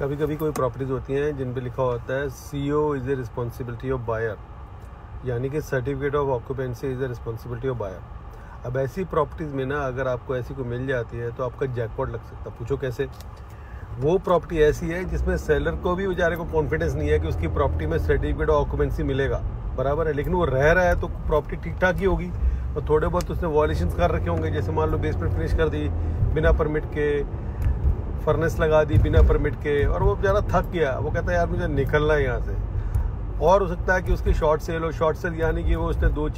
कभी कभी कोई प्रॉपर्टीज़ होती हैं जिन पे लिखा होता है CO is a responsibility of buyer, यानी कि certificate of occupancy is a responsibility of buyer. अब ऐसी प्रॉपर्टीज़ में ना अगर आपको ऐसी को मिल जाती है तो आपका जैकपॉट लग सकता है। पूछो कैसे? वो प्रॉपर्टी ऐसी है जिसमें सेलर को भी बेचारे को कॉन्फिडेंस नहीं है कि उसकी प्रॉपर्टी में सर्टिफिकेट ऑफ ऑक्यूपेंसी मिलेगा, बराबर है, लेकिन वो रह रहा है तो प्रॉपर्टी ठीक ठाक ही होगी। और थोड़े बहुत उसने वॉल्यूशंस कर रखे होंगे, जैसे मान लो बेसमेंट फिनिश कर दी बिना परमिट के, फर्नेस लगा दी बिना परमिट के, और वो बेचारा थक गया, वो कहता है यार मुझे निकलना है यहाँ से। और हो सकता है कि उसकी शॉर्ट सेल हो, शॉर्ट सेल यानी कि वो उसने दो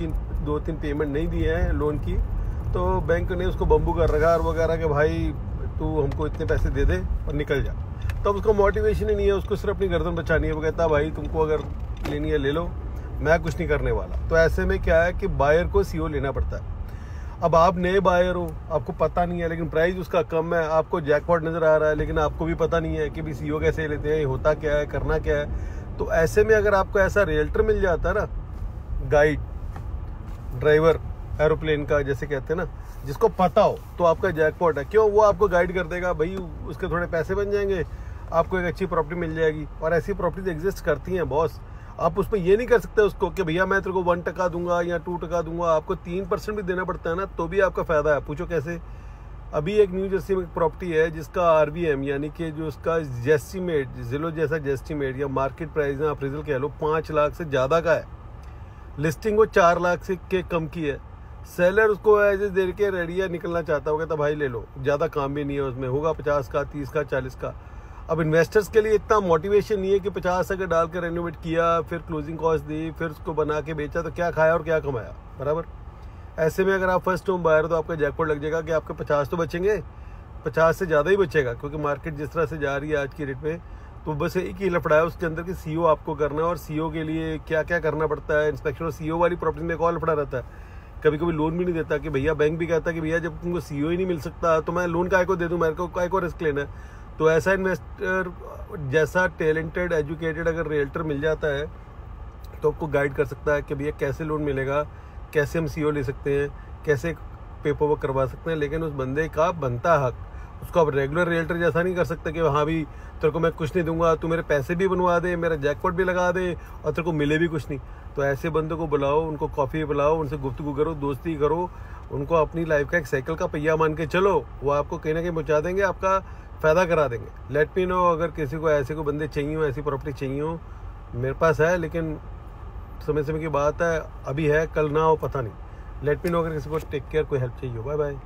तीन पेमेंट नहीं दिए हैं लोन की, तो बैंक ने उसको बम्बू कर रखा और वो कह रहा कि भाई तू हमको इतने पैसे दे दे और निकल जा। तब उसको मोटिवेशन ही नहीं है, उसको सिर्फ अपनी गर्दन बचानी है। वो कहता है भाई तुमको अगर लेनी है ले लो, मैं कुछ नहीं करने वाला। तो ऐसे में क्या है कि बायर को CO लेना पड़ता है। अब आप नए बायर हो, आपको पता नहीं है, लेकिन प्राइस उसका कम है, आपको जैकपॉट नज़र आ रहा है, लेकिन आपको भी पता नहीं है कि भी CO कैसे लेते हैं, होता क्या है, करना क्या है। तो ऐसे में अगर आपको ऐसा रियल्टर मिल जाता है ना, गाइड, ड्राइवर एरोप्लेन का जैसे कहते हैं ना, जिसको पता हो, तो आपका जैकपॉट है। क्यों? वो आपको गाइड कर देगा भाई, उसके थोड़े पैसे बन जाएंगे, आपको एक अच्छी प्रॉपर्टी मिल जाएगी। और ऐसी प्रॉपर्टीज एग्जिस्ट करती हैं बॉस। आप उसमें ये नहीं कर सकते उसको कि भैया मैं तेरे को 1% दूंगा या 2% दूंगा, आपको 3% भी देना पड़ता है ना, तो भी आपका फायदा है। पूछो कैसे? अभी एक न्यू जर्सी में प्रॉपर्टी है जिसका RVM यानी कि जो उसका जेस्टीमेट, जिलो जैसा जेस्टीमेट या मार्केट प्राइस या अप्रेजल कह लो, 5 लाख से ज़्यादा का है। लिस्टिंग वो 4 लाख से के कम की है। सेलर उसको एज देर के रेडी है, निकलना चाहता होगा तो भाई ले लो, ज़्यादा काम भी नहीं है उसमें, होगा 50 का, 30 का, 40 का। अब इन्वेस्टर्स के लिए इतना मोटिवेशन नहीं है कि 50 अगर डाल कर रेनोवेट किया, फिर क्लोजिंग कॉस्ट दी, फिर उसको बना के बेचा, तो क्या खाया और क्या कमाया, बराबर। ऐसे में अगर आप फर्स्ट होम बायर हो तो आपका जैकपॉट लग जाएगा कि आपके 50 तो बचेंगे, 50 से ज़्यादा ही बचेगा, क्योंकि मार्केट जिस तरह से जा रही है आज की रेट में। तो बस एक ही लफड़ा है उसके अंदर कि CO आपको करना है, और CO के लिए क्या क्या करना पड़ता है, इंस्पेक्शन। और CO वाली प्रॉपर्टी में एक और लफड़ा रहता है, कभी कभी लोन भी नहीं देता कि भैया, बैंक भी कहता है कि भैया जब तुमको CO ही नहीं मिल सकता तो मैं लोन काय को दे दूं, मेरे को काय को रिस्क लेना है। तो ऐसा इन्वेस्टर जैसा टैलेंटेड एजुकेटेड अगर रियल्टर मिल जाता है तो आपको गाइड कर सकता है कि भैया कैसे लोन मिलेगा, कैसे हम CO ले सकते हैं, कैसे पेपर वर्क करवा सकते हैं। लेकिन उस बंदे का बनता हक, उसको आप रेगुलर रियल्टर जैसा नहीं कर सकता कि हाँ भी तेरे को मैं कुछ नहीं दूंगा, तू मेरे पैसे भी बनवा दे, मेरा जैकपॉट भी लगा दे और तेरे को मिले भी कुछ नहीं। तो ऐसे बंदों को बुलाओ, उनको कॉफ़ी पिलाओ, उनसे गुफ्तगू करो, दोस्ती करो, उनको अपनी लाइफ का एक साइकिल का पहिया मान के चलो, वो आपको कहीं ना कहीं पहुँचा देंगे, आपका फ़ायदा करा देंगे। लेट मी नो अगर किसी को ऐसे को बंदे चाहिए हो, ऐसी प्रॉपर्टी चाहिए हो, मेरे पास है, लेकिन समय समय की बात है, अभी है कल ना हो पता नहीं। लेट मी नो अगर किसी को टेक केयर, कोई हेल्प चाहिए हो। Bye bye.